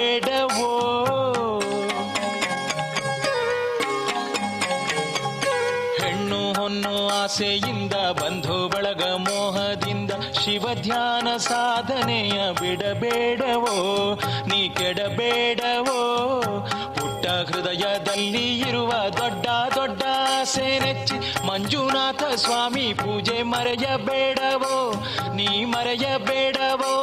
ಬೇಡವೋ ಹೆಣ್ಣು ಹೊನ್ನು ಆಸೆಯಿಂದ ಬಂಧು ಬಳಗ ಮೋಹದಿಂದ ಶಿವ ಧ್ಯಾನ ಸಾಧನೆಯ ಬಿಡಬೇಡವೋ ನೀ ಕೆಡಬೇಡವೋ ಪುಟ್ಟ ಹೃದಯದಲ್ಲಿ ಇರುವ ದೊಡ್ಡ ದೊಡ್ಡ ಆಸೆ ನೆಚ್ಚಿ ಮಂಜುನಾಥ ಸ್ವಾಮಿ ಪೂಜೆ ಮರೆಯಬೇಡವೋ ನೀ ಮರೆಯಬೇಡವೋ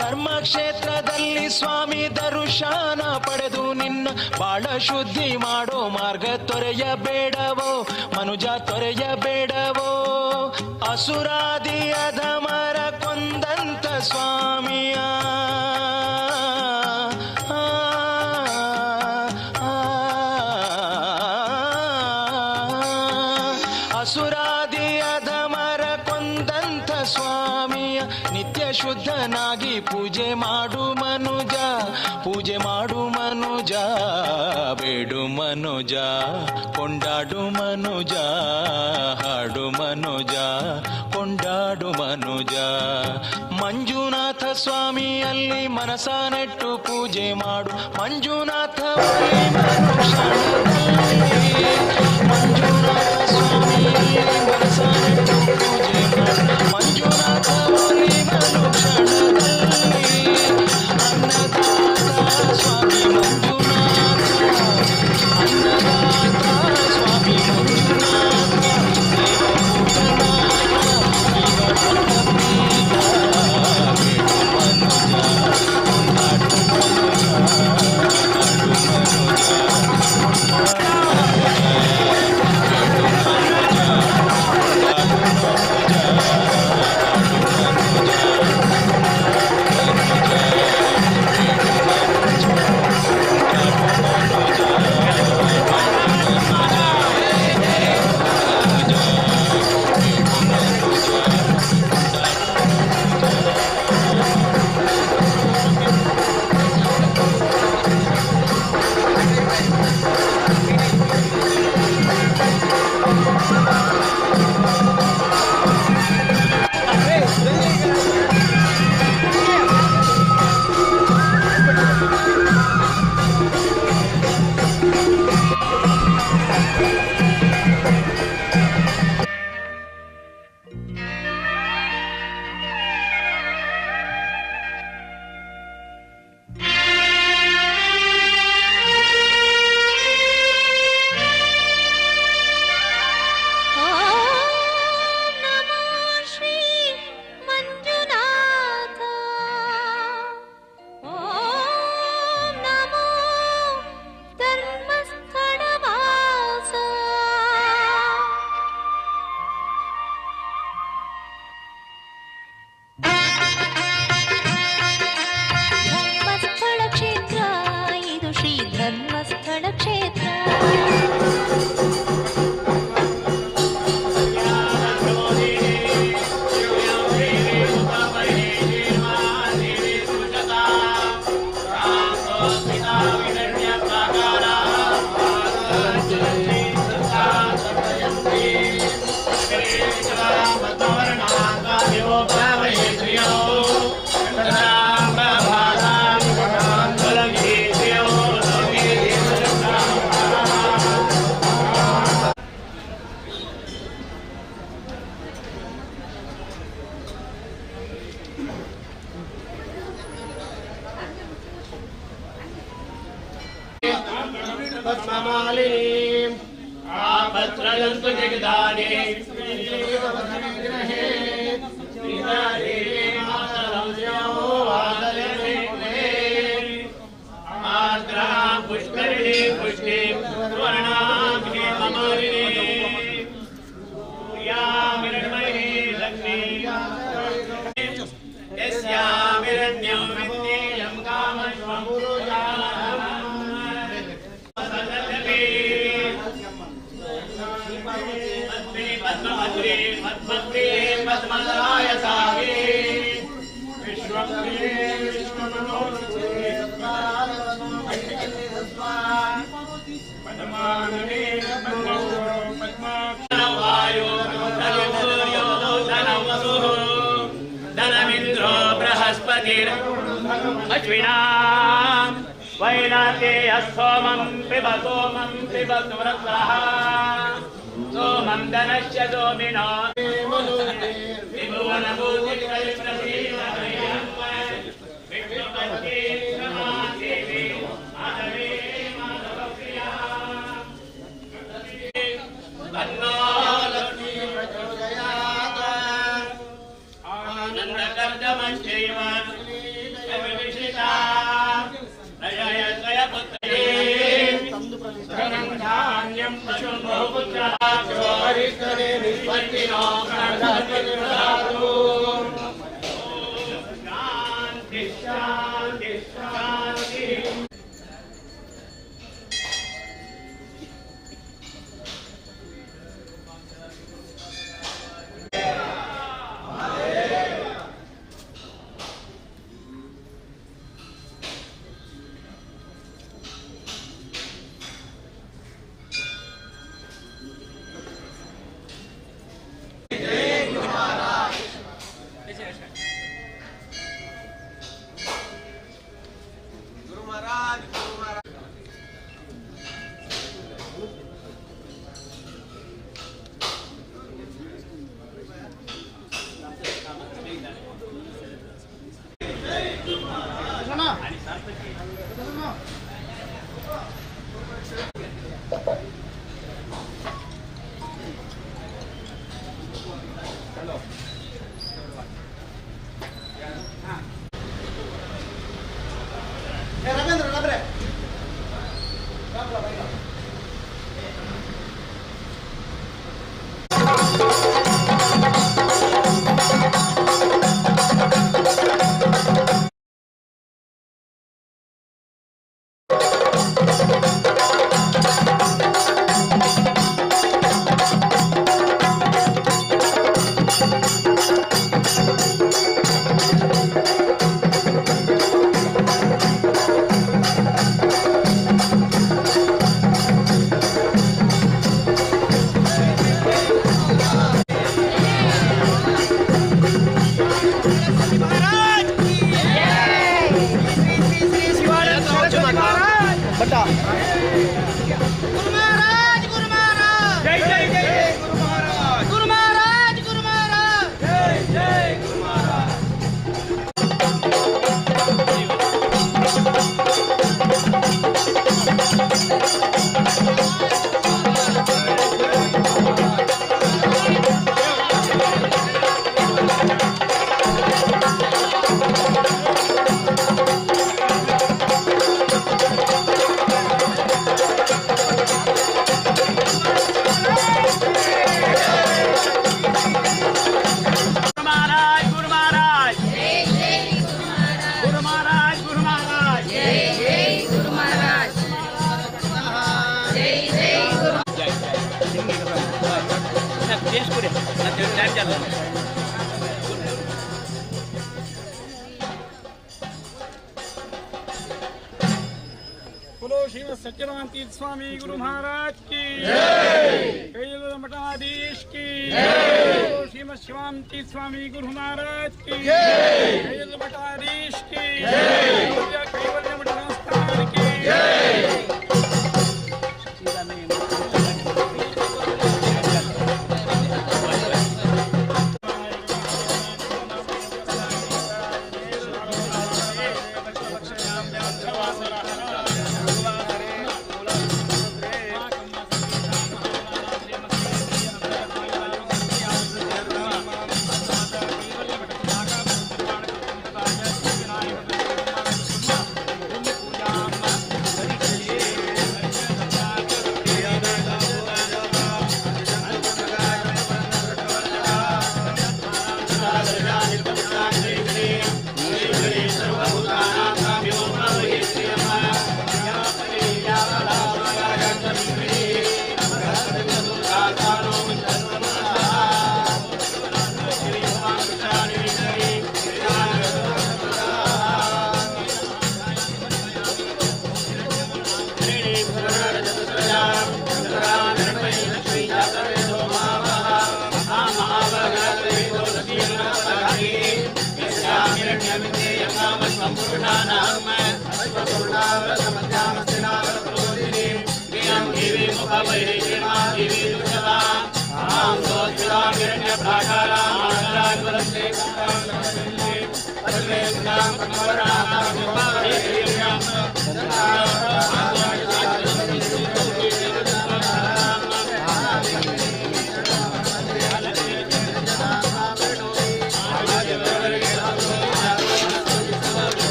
ಧರ್ಮಕ್ಷೇತ್ರದಲ್ಲಿ ಸ್ವಾಮಿ ದರ್ಶನ ಪಡೆದು ನಿನ್ನ ಬಾಳ ಶುದ್ಧಿ ಮಾಡೋ ಮಾರ್ಗ ತೊರೆಯಬೇಡವೋ ಮನುಜ ತೊರೆಯಬೇಡವೋ ಅಸುರಾದಿ ಅಧಮರ ಕೊಂದಂತ ಸ್ವಾಮಿಯ ಅಸುರಾದಿ ಅಧಮರ ಕೊಂದಂತ ಸ್ವಾಮಿಯ ನಿತ್ಯ ಶುದ್ಧನಾಗಿ ಪೂಜೆ ಮಾಡು ಮನುಜ ಪೂಜೆ ಮಾಡು ಮನುಜ ಬೇಡು ಮನುಜ ಕೊಂಡಾಡು ಮನುಜ ಹಾಡು ಮನುಜ ಕೊಂಡಾಡು ಮನುಜ ಮಂಜುನಾಥ ಸ್ವಾಮಿಯಲ್ಲಿ ಮನಸ ನೆಟ್ಟು ಪೂಜೆ ಮಾಡು ಮಂಜುನಾಥ ಮಂಜುನಾಥ ಸ್ವಾಮಿಯಲ್ಲಿ ಮನಸ ನೆಟ್ಟು ಪೂಜೆ ಮಾಡು ಮಂಜುನಾಥ ಅನ್ನದಾತ ಸ್ವಾಮಿ ಮಂಜುನಾಥ ಅನ್ನದಾತ ಸ್ವಾಮಿ ಮಂಜುನಾಥ पद्ममालिनीं आपत्रयन्तु जगदाने आर्द्रां पुष्करिणीं पुष्टिं स्वर्णां हेममालिनीं सूर्यामिरण्मयी लक्ष्मीं यस्यामिरण्यं विद्येयं कामश्वमुरुजाम् पद्मलाय सागे विश्वप्रिये विश्वमनोरथे पद्मानने पद्माक्षवायो धनसूर्यो धनवसुः धनमिन्द्रो बृहस्पतिर् अश्विना वैनातेयः सोमं पिबतु वृत्रः सोमं धनस्य सोमिनो बोलो श्रीमद सत्यनारायण तीर्थ स्वामी गुरु महाराज की जय, मठाधीश की बोलो श्रीमद शिवानंद तीर्थ स्वामी गुरु महाराज की जय, मठाधीश की कैवल्य मठ संस्थान की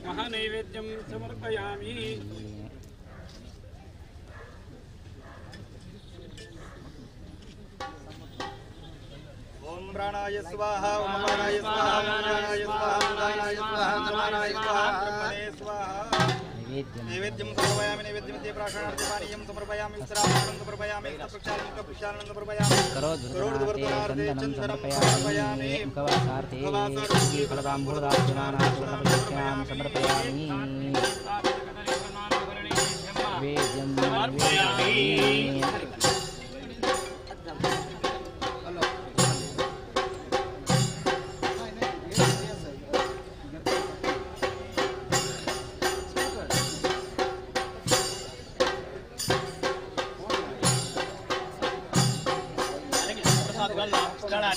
महानैवेद्यं समर्पयामि। ओम प्राणाय स्वाहा ओम अपानाय स्वाहा ओम ज्ञानाय स्वाहा ओम दानाय स्वाहा ओम समानाय स्वाहा ब्रह्मणे स्वाहा। नैवेद्यं समर्पयामि नैवेद्यं ते प्राशनार्थे पानीयं समर्पयामि विश्रामं समर्पयामि प्रक्षालनं समर्पयामि करोडवर्धनार्थे चन्दनं समर्पयामि मुखवासार्थे फलताम्बूलार्चनानां सुवर्णप्रतिष्ठां समर्पयामि। नैवेद्यं समर्पयामि। तारा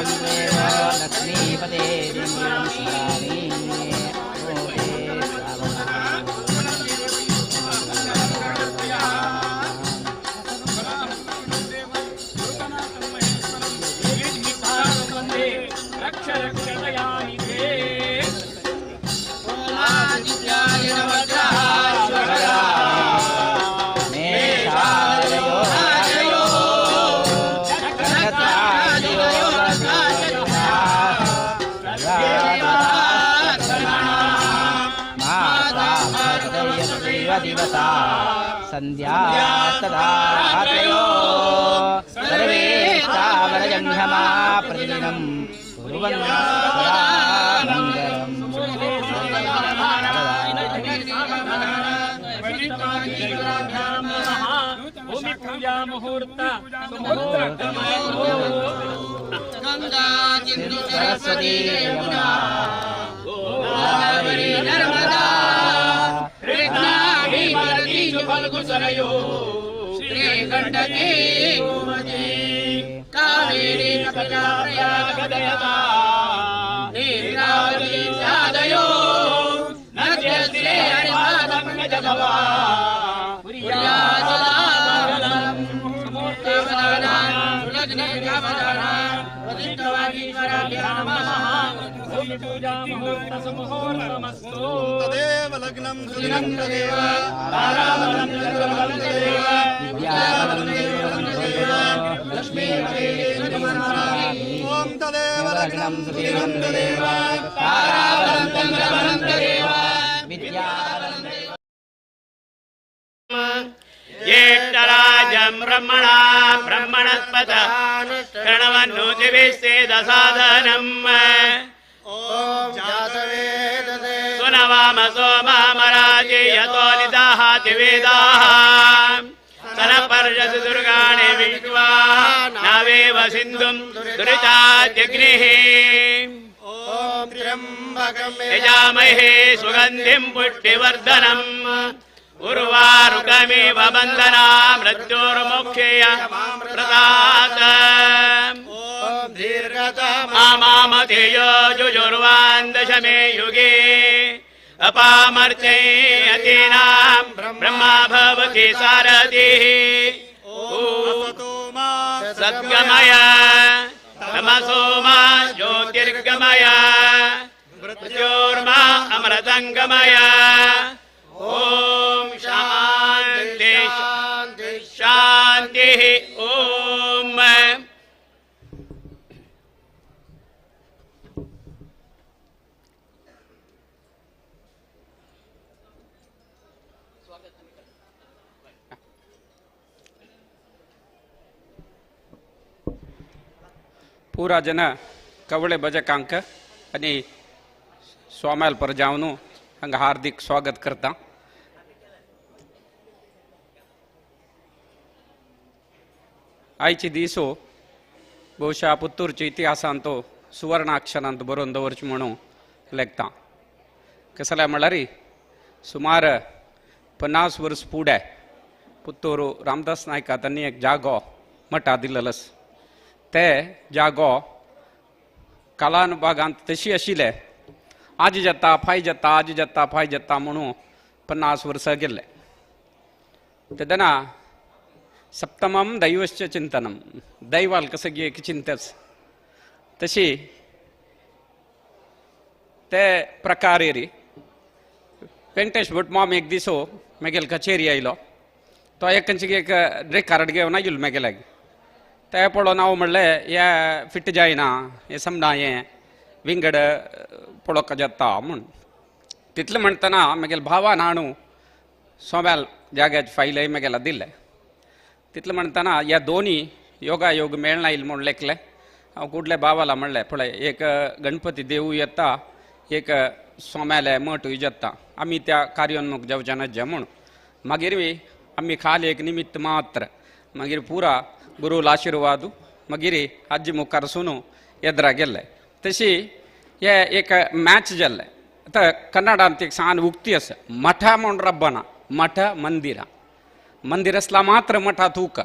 तमेव लक्ष्मीपते दिव्यं स्मरामि ओते रक्ष रक्ष दयानि ते दिवसा संध्या तदा रात्रयो सर्वे स्थावरजङ्घमा प्रतिदिनं कुर्वन् सदा मङ्गलम् भूमि पूजा मुहूर्त सरस्वती यमुना गोदावरी नर्मदा फल्गुसरयो श्रीगण्डकी गोमती कावेरी प्रयागदयता नीरावती सादयो नद्यस्ते हरिपादं गजभवा पुर्याजलामलम् समूर्तिवदानां सुलग्नकामदानां वदिष्ठवागीश्वराभ्यां नमः भूमि पूजा मुहूर्त समुहूर्तमस्तु तदेव लग्नं सुदिनं तदेव ताराबलं चन्द्रबलं तदेव विद्याबलं देवं तदेव लक्ष्मीपते दिव्यं स्मरामि ॐ तदेव लग्नं सुदिनं तदेव ताराबलं चन्द्रबलं तदेव विद्याबलं देवं ज्येष्ठराजं ब्रह्मणा ब्रह्मणस्पत प्रणवन्नोतिभिस्ते दसाधनम् ॐ जातवेदते सुनवामसो मामराजे यतो निदाहाति वेदाः सनपर्यसु दुर्गाणि विश्वा नावेव सिन्धुं दुरिताद्यग्निः ॐ त्र्यम्बकं यजामहे सुगन्धिं पुष्टिवर्धनम् उर्वारुकमिव बन्धना मृत्युर्मुक्षेय प्रदात ॐ दीर्घतम मामामतेयो जुजुर्वान् दशमे युगे अपामर्चयतीनां ब्रह्मा भवति सारथिः असतो मा सद्गमय तमसो मा ज्योतिर्गमय मृत्योर्मा अमृतङ्गमय ॐ शान्ति शान्तिः ॐ પૂરા જન કવળે બજકાંક અને સ્વામેલ પ્રજાઓનું અંગ હાર્દિક સ્વાગત કરતા आयचे दिसो बहुशा पुत्तूरच्या इतिहासांत तो सुवर्णाक्षरांत बरोवन दवरचें म्हणून लेखता कसले म्हळ्यार सुमार 50 वर्स फुडें पुत्तूर रामदास नायका तांणी एक जागो मठा दिलेलो ते जागो कालानुभागांत तशी आशिल्ले आज जाता फाय जाता आज जाता फाय जाता म्हणून 50 वर्सां गेले तेदना सप्तमम दैवश्च चिंतनम दैवाल कसं गे एक चिंतच तशी ते प्रकारे री वेंकटेश भट मॉम एक दिसो मेगेल कचेरी आयलो तो एक रेकॉर्ड घेवन आयिल्लो मेगेल्याक ते पळोवन हांव म्हणलें हें फिट जायना हें समना हें विंगड पळोवंक जाता म्हूण तितलें म्हणटना म्हगेल भावान हाडून सोम्याल जाग्याचे फायले म्हगेला दिले तितलें म्हणटना ह्या दोनी योगायोग मेळना येईल म्हूण लेखलें हांव कुडले भावाला म्हणलें पळय एक गणपती देवूय येता एक सोम्याले मठूय जाता आमी त्या कार्योन्मुख जावचे नजे म्हूण मागीर आमी खाली एक निमित्त मात्र मागीर पुरा गुरूल आशिर्वाद मागीर आजी मुखार सुनू येद्रा गेले तशी हे एक मॅच जाल्लें आतां कन्नडांत एक सान उक्ती आसा मठ म्हूण रब्बना मठ मंदिरा मंदिर असला मात्र मठा तूक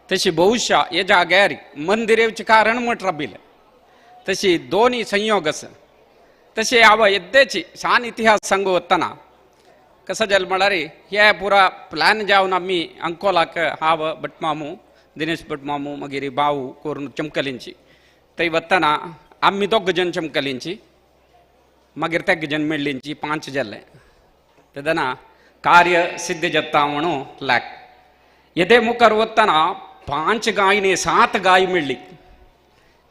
तशी बहुशा हे जाग्यार मंदिर येवचे कारण मठ रबिले तशी दोन्ही संयोग आसा तशें हांव येद्देची सान इतिहास सांगू वतना कसं जालें म्हळ्यार हे पुरा प्लॅन जावन आमी अंकोलाक हांव भटमामू दिनेश भटमामू मागीर भाऊ करून चमकलींची थंय वतना आमी दोग जण चमकलींची मागीर तेग जण मेळ्ळींची 5 जाले तेदना कार्य सिद्ध जाता म्हणून लाग येदे मुखार वतना 5 गायनी 7 गाय मेळ्ळी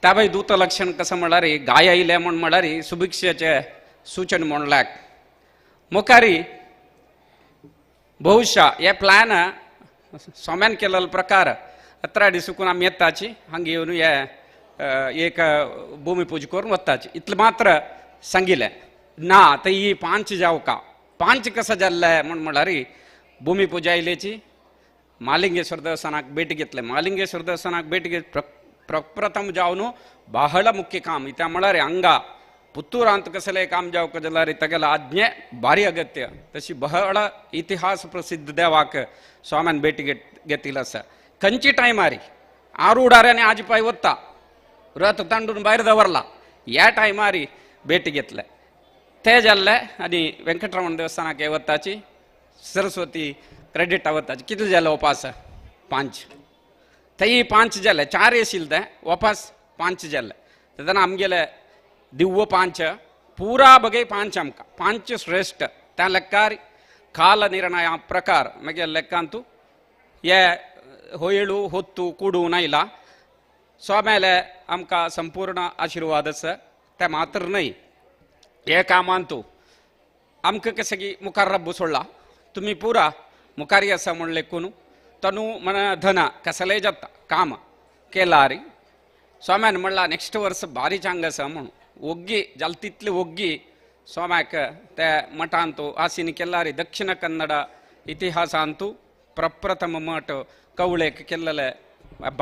त्यावेळी दूत लक्षण कसं म्हळ्यार गाय आयले म्हण म्हळ्यार सुभिक्षेचे सूचन म्हण लाग मुखारी बहुशा हे प्लॅन सोम्यान केलेलो प्रकार 17 दिसून आमी येताची हांगा येवन हे एक भूमी पूजा करून वताची इतलें मात्र सांगिल्लें ना ते ही 5 जावका 5 कसं जाल्लें म्हण म्हळ्यार भूमी पूजा आयलेची मालिंगेश्वर देवस्थानाक भेट घेतले मालिंगेश्वर देवस्थानाक भेट घेत प्रप्रथम जावन ಬಹಳ ಮುಖ್ಯ ಕಾಮ್ ಇತ್ತ म्हळ्यार हांगा ಪುತ್ತೂರಾಂತ कसले काम जावक जाल्यार तेगेलो आज्ञे भारी अगत्य तशी बहळ इतिहास प्रसिद्ध देवाक स्वाम्यान भेट घेतिल्लो आसा खंयची टायमार आरूडाऱ्याने आज पाय वता रथ तांडून भायर दवरला ह्या टायमार भेट घेतले ते जाल्ले आनी वेंकटरमण देवस्थानाक हे वताची सरस्वती क्रेडिटा वताची कितले जाले उपास 5 थंय 5 जाले 4 येशिल्ले ते वापस 5 जाले तेदना आमगेले दिव्य 5 पुरा बगे 5 आमकां 5 श्रेष्ठ त्या लेक्कार काल निर्णय प्रकार मागीर लेक्कांतू हे होयळू ಹೊತ್ತು ಕೂಡುವನ ಇಲ್ಲ स्वाम्याले आमकां संपूर्ण आशिर्वाद आसा ते मात्र न्हय हे कामांतू आमकां कशें की मुखार रब्ब सोडला तुमी पुरा मुखारी आसा म्हण लेखून तनु मन धन कसले जाता काम केलार स्वाम्यान म्हणला नेक्स्ट वर्स भारी चांग आसा म्हणून ಒಗ್ಗಿ जाल तितले ಒಗ್ಗಿ स्वाम्याक ते मठांतू आसीन केल्लारी दक्षिण कन्नड इतिहासांतू प्रप्रथम मठ कवळेक केल्लेले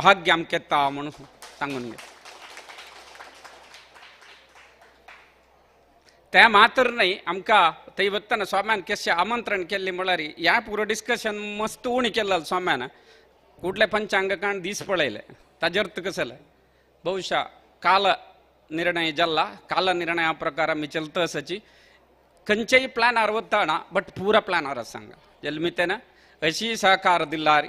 भाग्य आमकां येता म्हणून सांगून घे ते मात्र न्हय आमकां थंय वतना स्वाम्यान कशें आमंत्रण केल्लें म्हळ्यार ह्या पुरो डिस्कशन मस्त उणी केल्लो स्वाम्यान कुठले पंचांगकांड दीस पळयले ताजे अर्थ कसले बहुशा काल निर्णय जाल्ला काल निर्णया प्रकार आमी चलता आसाची खंयच्याय प्लॅनार वताना बट पुरा प्लॅनार आसा हांगा जल्मितेन अशी सहकार दिल्लार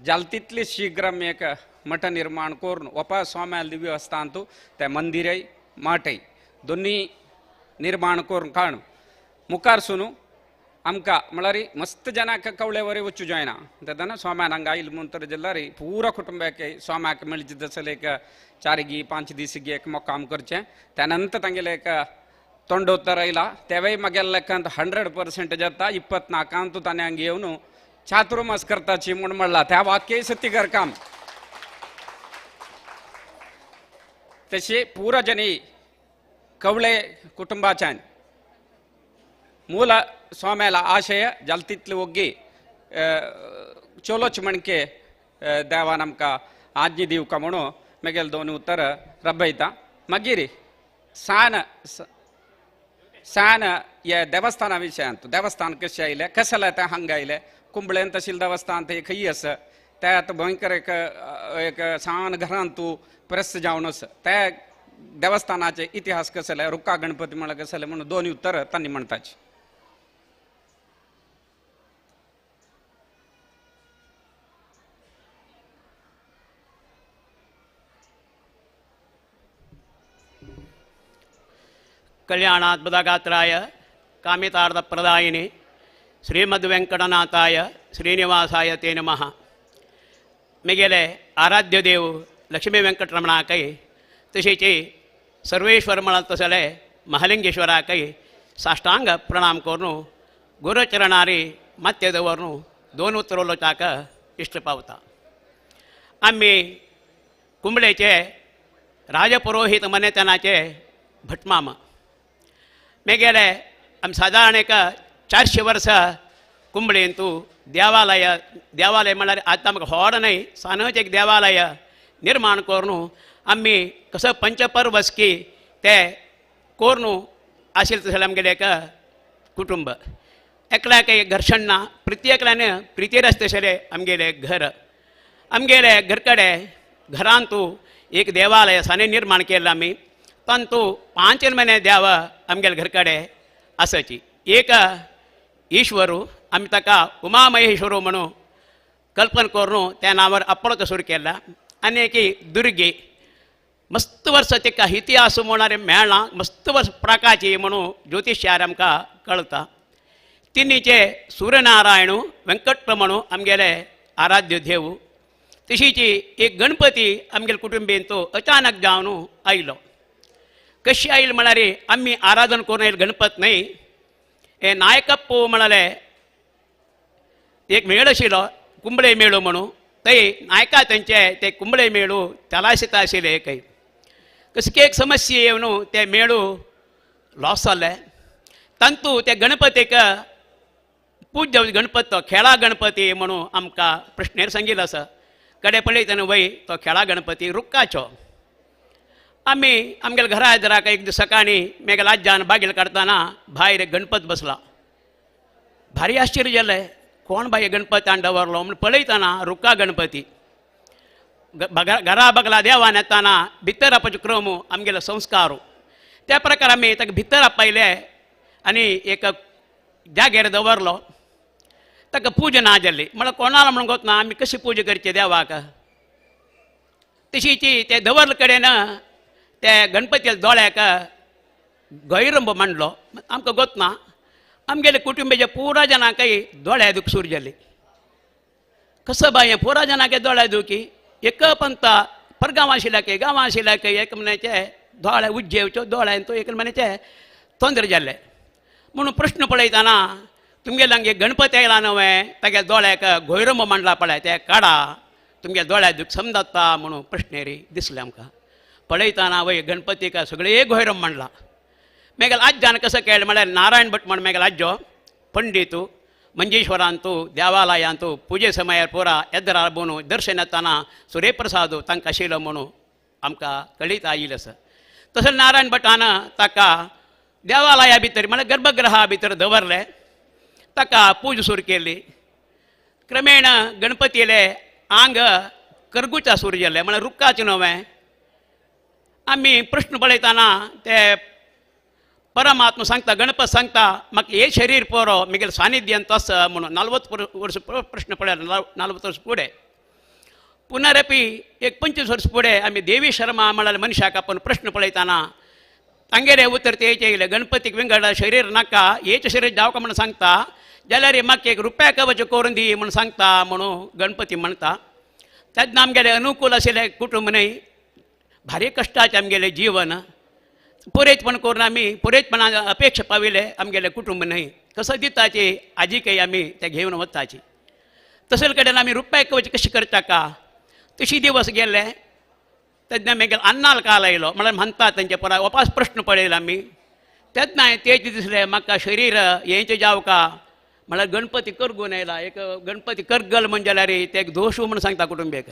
जाल तितले शीघ्र एक मठ निर्माण करून वापस स्वाम्याल दिव्य हस्तांतू ते मंदिरय मठय दोन्ही निर्माण करून काण मुखार सुनू आमकां म्हळ्यार मस्त जनाक कवळे वरे वचूं जायना तेदना स्वाम्यान हांगा आयिल्लो म्हणटरी जाल्यार पुरा कुटुंबाक स्वाम्याक मेळचे जसले एक 4 गी 5 दिसगी एक मोकाम करचें त्या नंतर तांगेले एक तोंडोत्तर आयला तेवेय मागेल्या लेखांत 100% जाता 24 ताणें हांगा येवन चातुर्मास करताची म्हूण म्हणला त्या वाक्यय सत्यकर काम तशें पुरा जनी कवळे कुटुंबाच्यान ಮೂಲ ಸ್ವಾಮ್ಯಾಲ ಆಶಯ ಜಲ್ತಿತ್ಲು ಒಗ್ಗಿ ಚೋಲೋಚ್ ಮಣ್ಕೆ ದೇವ ನಮ್ಕ ಆಜ್ಞೆ ದಿವ್ಕ म्हणू मेगेल दोन उत्तर रबयता मागीर सान हे देवस्थाना विशयांत देवस्थान कशें आयलें कसले ते हांगा आयले कुंबळेन तहसील देवस्थान ते खंय आसा ते आतां भयंकर एक सान घरांत तूं प्रस्त जावन आसा ते देवस्थानाचे इतिहास कसले रुक्का गणपती म्हळ्यार कसले म्हणून दोन उत्तर तांणी म्हणटाची कल्याणात्मदगात्राय कामितार्थप्रदायिने श्रीमद्वेंकटनाथाय श्रीनिवासाय ते नमः मेगेले आराध्य देव लक्ष्मी वेंकटरमणाकय तशेंच सर्वेश्वर म्हणत तसले महालिंगेश्वराकय साष्टांग प्रणाम करून गुरुचरणारी मत्य दवरून दोन उतर उलोवपाक इश्ट पावता आमी कुंबळेचे राजपुरोहीत मनेतनाचे भटमामा मेगेले आमी सादारण एक 400 वर्सां कुंबळेन तूं देवालय म्हळ्यार आतां आमकां व्हड न्हय सानच एक देवालय निर्माण करून आमी कसो पंचपर्वस्की ते करून आशिल्ले तशें आमगेलें एक कुटुंब एकल्याक घर्शण ना प्रत्येकल्यान प्रितीर आसता तशें आमगेलें घर आमगेले घर कडेन घरांत तूं एक देवालय साने निर्माण केल्लें आमी तांतू 5 महिने द्यावं आमगेल घरकडे असाची. एक ईश्वरू आम्ही ताका उमामहेश्वरू म्हणून कल्पना करून त्या नावावर अपळोच सुरू केला. आणि एक दुर्गे मस्त वर्ष तिका इतिहास म्हणणारे मेळना मस्त वर्ष प्रकाची म्हणून ज्योतिष्यार आमकां कळता. तिन्हीचे सूर्यनारायण व्यंकटरमण आमगेले आराध्य देव. तशीची एक गणपती आमगेले कुटुंबीन तो अचानक जावन आयलो. कशी आयल म्हणारे आम्ही आराधन करून येईल गणपत नाही. हे नायकप्पू म्हणाले एक मेळ आशिल्लो कुंबळे मेळो म्हणून. थंय नायका तेंचे ते कुंबळे मेळू तलाशिता आशिल्ले काही. कसली एक समस्या येवन ते मेळू लॉस जाले. तांतू ते गणपतीक पूज्य गणपती तो खेळा गणपती म्हणून आमकां प्रश्नेर सांगिल्लो आसा. कडे पळयतना वय तो खेळा गणपती रुक्काचो. आमी आमगेल्या घरा आयदराक एक दीस सकाळीं मेगेल्या आज्यान बागेल काडटाना भायर गणपत बसला. भारी आश्चर्य जालें कोण बाय गणपती हाडून दवरलो म्हण पळयतना रुक्का गणपती. घरा बगला देवान येताना भितर आपणाचो क्रम आमगेलो संस्कार. त्या प्रकार आमी ताका भितर आपयले आनी एक जाग्यार दवरलो. ताका पूजा ना जाली म्हळ्यार कोणाला म्हणून गोतना आमी कशी पूजा करची देवाक. तशीची ते दवरले कडेन त्या गणपतीच्या दोळ्याक गैरंब मांडलो. आमकां गोतना आमगेले कुटुंबाच्या पुरा जाणांकय दोळ्या दूख सुरू जाली. कसं बाय पुरा जाणांक दोळ्या दुखी एक पंत परगांव आशिल्ल्याक गांव आशिल्ल्याक एक मनाचे दोळे उज्जेवच्यो दोळ्यान तो एक मनाचे तोंदर जाल्ले. म्हणून प्रश्न पळयतना तुमगेले हांगे गणपती आयला नवे तागे दोळ्याक गैरंब मांडला पळय ते काडा तुमगे दोळ्या दूख समजता म्हणून प्रश्नेरी दिसले आमकां. पळयतना वय गणपतीक सगळे गैरंब मांडला. मेगेल आज्यान कसं केलें म्हळ्यार नारायण भट म्हण मेगेल आज्जो पंडीत मंजेश्वरांतू देवालयांतू पुजे समयार पुरा येद्रार बोनू दर्शन येताना सूर्यप्रसाद तांकां आशिल्लो म्हणून आमकां कळीत आयिल्लो आसा. तसो नारायण भटान ताका देवालया भितर म्हळ्यार गर्भगृहा भितर दवरले. ताका पूज सुरू केली. क्रमेण गणपतीले आंग करगुचा सुरू जालें म्हळ्यार रुक्काचें नवें. आमी प्रश्न पळयतना ते परमात्मा सांगता गणपत सांगता म्हाका हे शरीर परो म्हगेलें सानिध्यान तस म्हणून 40 वर्स प्रश्न पळयला. 40 वर्स फुडें पुनरपी एक 25 वर्स फुडें आमी देवी शर्मा म्हळ्यार मनशाक आपण प्रश्न पळयतना तांगेले उतर तेचे येयलें गणपतीक विंगड शरीर नाका हेच शरीर जावका म्हणून सांगता जाल्यार म्हाका एक रुपया कवच करून दी म्हणून सांगता म्हणून गणपती म्हणटा. तेन्ना आमगेले अनुकूल आशिल्ले कुटुंब न्हय भारी कश्टाचें आमगेलें जीवन. पुरयतपण करून आमी पुरयतपणा अपेक्षा पाविले आमगेले कुटुंब न्हय. कसो दिताची आजीकय आमी ते घेवन वताची. तसले कडेन आमी रुपया कवच कशी करता का तशी दिवस गेले. तेन्ना मेगेल अन्नाल काल आयलो म्हळ्यार म्हणटा तेंचे पुराय वपास प्रश्न पळयले आमी. तेन्ना तेच दिसलें म्हाका शरीर हेंचें जावं का म्हळ्यार गणपती करगून आयला. एक गणपती करगल म्हणजे जाल्यार ते एक दोश म्हणून सांगता कुटुंबीक.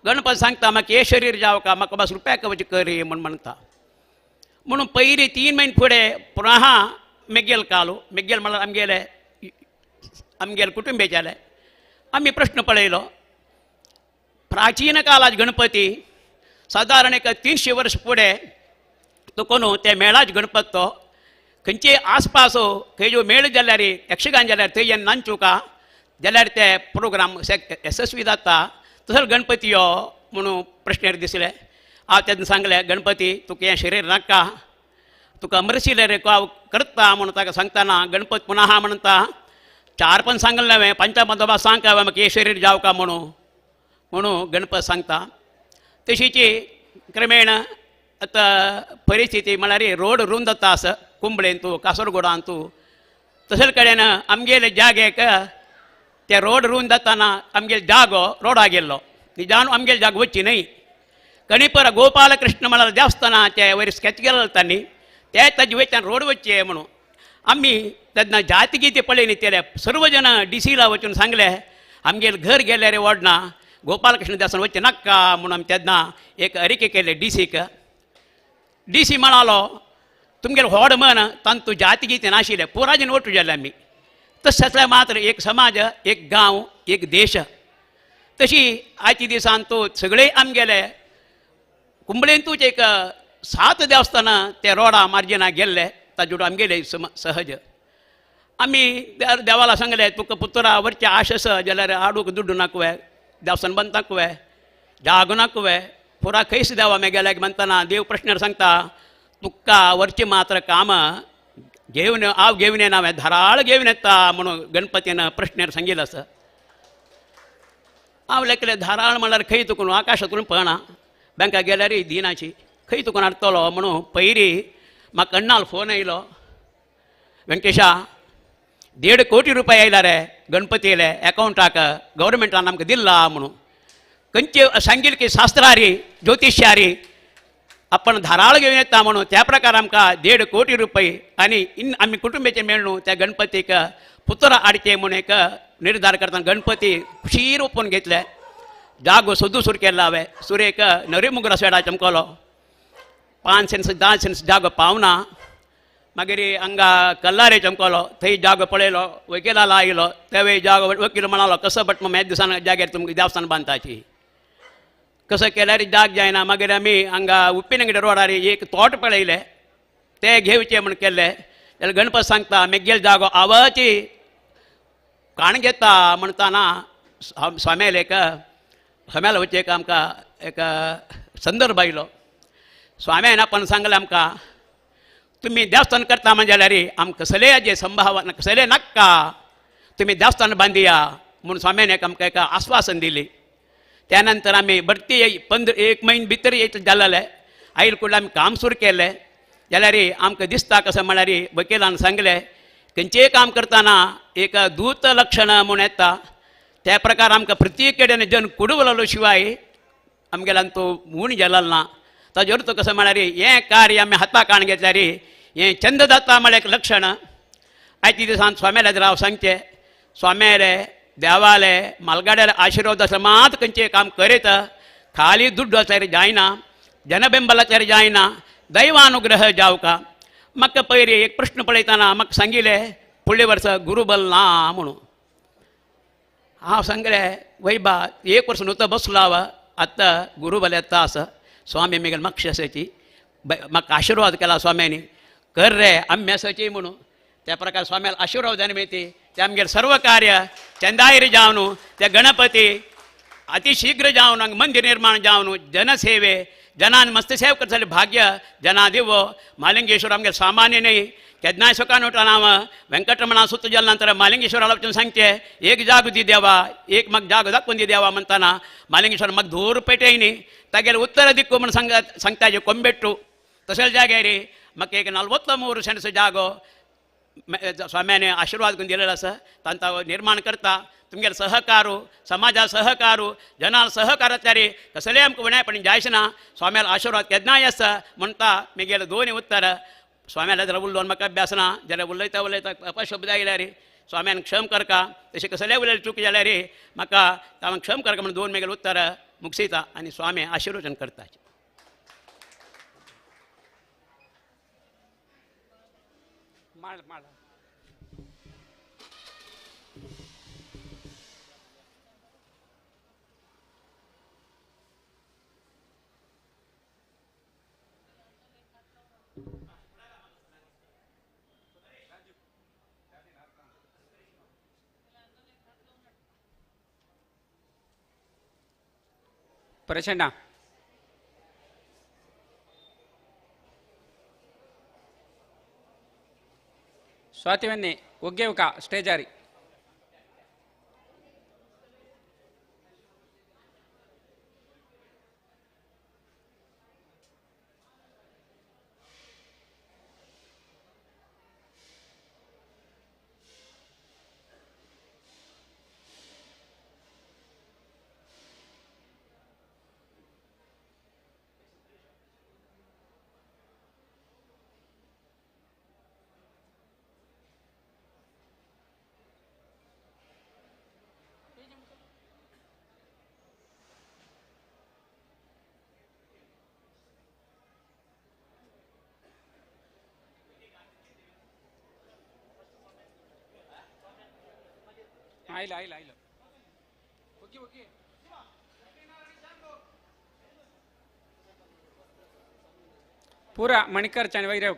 गणपती सांगता म्हाका हे शरीर जावं का म्हाका बस रुपया कवच करी म्हूण म्हणटा. म्हणून पयलीं 3 महिने फुडें पुनः मेगेल कालो मेगेल म्हळ्यार आमगेले कुटुंबीच्याले आमी प्रश्न पळयलो. प्राचीन काळात गणपती सादारण एक 300 वर्स फुडें तो कोणू ते मेळाच गणपत तो खंयचे आसपास खंय जो मेळ जाल्यार यक्षगान जाल्यार थंय जेन्ना नाचूका जाल्यार ते प्रोग्राम यशस्वी जाता. तसो गणपती यो म्हणून प्रश्नेर दिसले. हांव तेन्ना सांगलें गणपती तुका हें शरीर नाका तुका अमरशिले रे हांव करता म्हणून ताका सांगतना गणपती पुनः म्हणटा 4 सांगलें हांवें 5 सांग म्हाका हे शरीर जावका म्हणून गणपत सांगता. तशीची क्रमेण आतां परिस्थिती म्हळ्यार रोड रुंद जाता आसा कुंबळेन तूं कासरगोडान तूं तसले कडेन आमगेले जाग्याक ते रोड रुंद जाताना आमगेलो जागो रोडा गेल्लो. निजान आमगेले जागो वच्ची न्हय. कणिपर गोपालकृष्ण म्हळ्यार देवस्थानाचे वयर स्केच केलो तांणी ते ताजे वयच्यान रोड वच्चे म्हणून आमी तेन्ना जातगीती पळयली तेले सर्व जन डीसीला वचून सांगले आमगेले घर गेल्यार ओडना गोपालकृष्ण देवस्थान वच्चे नाका म्हणून आमी तेन्ना एक अरिके केले डीसीक. डीसी म्हणालो तुमगेले व्हड मन तांतू जातगीती नाशिल्ले पुराजन वटू जाले आमी. तशें आसल्यार मात्र एक समाज एक गांव एक देश. तशी आयच्या दिसान तूं सगळे आमगेले कुंबळेंतूच एक 7 देवस्थानं ते रोडा मार्जिना गेल्ले ताजे आमगेले सहज आम्ही देवाला सांगले तुका पुत्रा वरचे आशस जाल्यार आडूक दुड्डू नाकवे देवस्थान बंद नाकवे जागो नाकवे पुरा खंयच देवा मे गेल्याक म्हणटाना देव प्रश्नार सांगता तुका वरची मात्र काम घेवन हांव घेवन येना हांवें धाराळ घेवन येता म्हणून गणपतीन प्रश्नार सांगिल्लो आसा हांव लेखले धाराळ म्हणल्यार खंय तुकून आकाशातून पळना बँकाक गेल्यार दिनाची खंय तुकून हाडटलो म्हणून पयरी म्हाका अण्णाल फोन येयलो वेंकटेशा 1.5 कोटी रुपया येयला रे गणपती येयले अकाउंटाक गव्हर्मेंटान आमकां दिला म्हणून खंयचे सांगिल्ले की शास्त्रारी ज्योतिश्यारी आपण धाराळ घेवन येता म्हणून त्या प्रकार आमकां 1.5 कोटी रुपये आनी आमी कुटुंबाचे मेळून त्या गणपतीक पुत्र हाडचे म्हणून एक निर्धार करतना गणपती खुशीर ओपून घेतले जागो सोदू सुरू केला हांवें सुरेक नरेमुगरा सेडा चमकलो 5 सेंट्स 10 सेंट्स जागो पावना मागीर हांगा कल्लारे चमकलो थंय जागो पळयलो वकिलाला आयलो त्या वेळी जागो वकील म्हणालो कसो बट मग दिसान जाग्यार तुमकां देवस्थान बांदताची कसं केल्यार जाग जायना मागीर आमी हांगा उप्पिनंगडे रोडार एक तोट पळयले ते घेवचे म्हण केले जाल्यार गणपत सांगता मेगेल जागो आवाची काण घेता म्हणटाना स्वाम्याल स्वाम्याल वचचे एक आमकां एक संदर्भ आयलो स्वाम्यान आपण सांगलें आमकां तुम्ही देवस्थान करता म्हणजे जाल्यार आमकां कसलेय संभावना कसले नाका तुम्ही देवस्थान बांदिया म्हणून स्वाम्यान आमकां एक आश्वासन दिली त्यानंतर आम्ही बढती 1 महिने भितर जाल्ले आयल कुडले आमी काम सुरू केलें जाल्यार आमकां दिसता कसं म्हळ्यार वकिलान सांगलें खंयचेय काम करतना एक दूत लक्षण म्हूण येता त्या प्रकार आमकां प्रत्येक कडेन जन कुडवलो शिवाय आमगेल्यान तो म्हूण गेलो ना ताजे अर्थ कसं म्हळ्यार हें कार्य आमी हाताक हाडून घेतल्यार हें चंद जाता म्हळ्यार एक लक्षण आयच्या दिसान स्वाम्याले राव सांगचे स्वाम्याले देवाले मालगाड्यार आशिर्वाद आसल्यार मात खंयचें काम करीत खाली दुड्ड आसल्यार जायना जनबेंबलाचेर जायना दैवानुग्रह जावका म्हाका पयलीं एक प्रश्न पळयतना म्हाका सांगिल्लें फुडले वर्सा गुरुबल ना म्हणून हांव सांगलें वैबा 1 वर्स न्हू तो बसलो हांव आतां गुरुबल येता आसा स्वामी मेगेल म्हाका असायची म्हाका आशिर्वाद केला स्वाम्यांनी कर रे आम्ही असायची म्हणून त्या प्रकार स्वाम्याला आशिर्वादाने मिळते ते आमगेर सर्व कार्य चंदायर जावन ते गणपती अतिशीघ्र जावन मंदिर निर्माण जावन जनसेवे जनान मस्त सेव करतले भाग्य जना दिवो मालिंगेश्वर आमगे सामान्य नाही केदनाय सुखान उठा नाव वेंकटरमणा सुत जल नंतर मालिंगेश्वराला वचून सांगचे एक जाग दी देवा एक म्हाका जाग दाखोवन दी देवा म्हणटाना मालिंगेश्वर म्हाका धूर पेटयनी तागेले उत्तर दिक्कू म्हण सांगता कोंबेट्टू तशें जाग्यार म्हाका एक 43 सेंट्स जागो स्वाम्याने आशिर्वाद करून दिलेलो आसा तांता निर्माण करता तुमगेले सहकारू समाजा सहकारू जना सहकार जाल्यार कसलेय आमकां विणायपणी जायच ना स्वाम्याला आशिर्वाद केदनाय आसा म्हणटा म्हगेले 2 उत्तर स्वाम्याला जाल्यार उलोवन म्हाका अभ्यास ना जाल्यार उलयता उलयता अपशब्द आयल्यार स्वाम्यान क्षम करका तशें कसलेय उलयले चूक जाल्यार म्हाका तांकां क्षम करका म्हणून 2 म्हगेले उत्तर मुगसिता आनी स्वामी आशिर्वचन करता प्रचंड स्वातिवन्नी ಒಗ್ಗೇವಕ ಸ್ಟೇಜಾರಿ आयला आयला आयला ओके ओके पुरा मणिकरच्या वैरव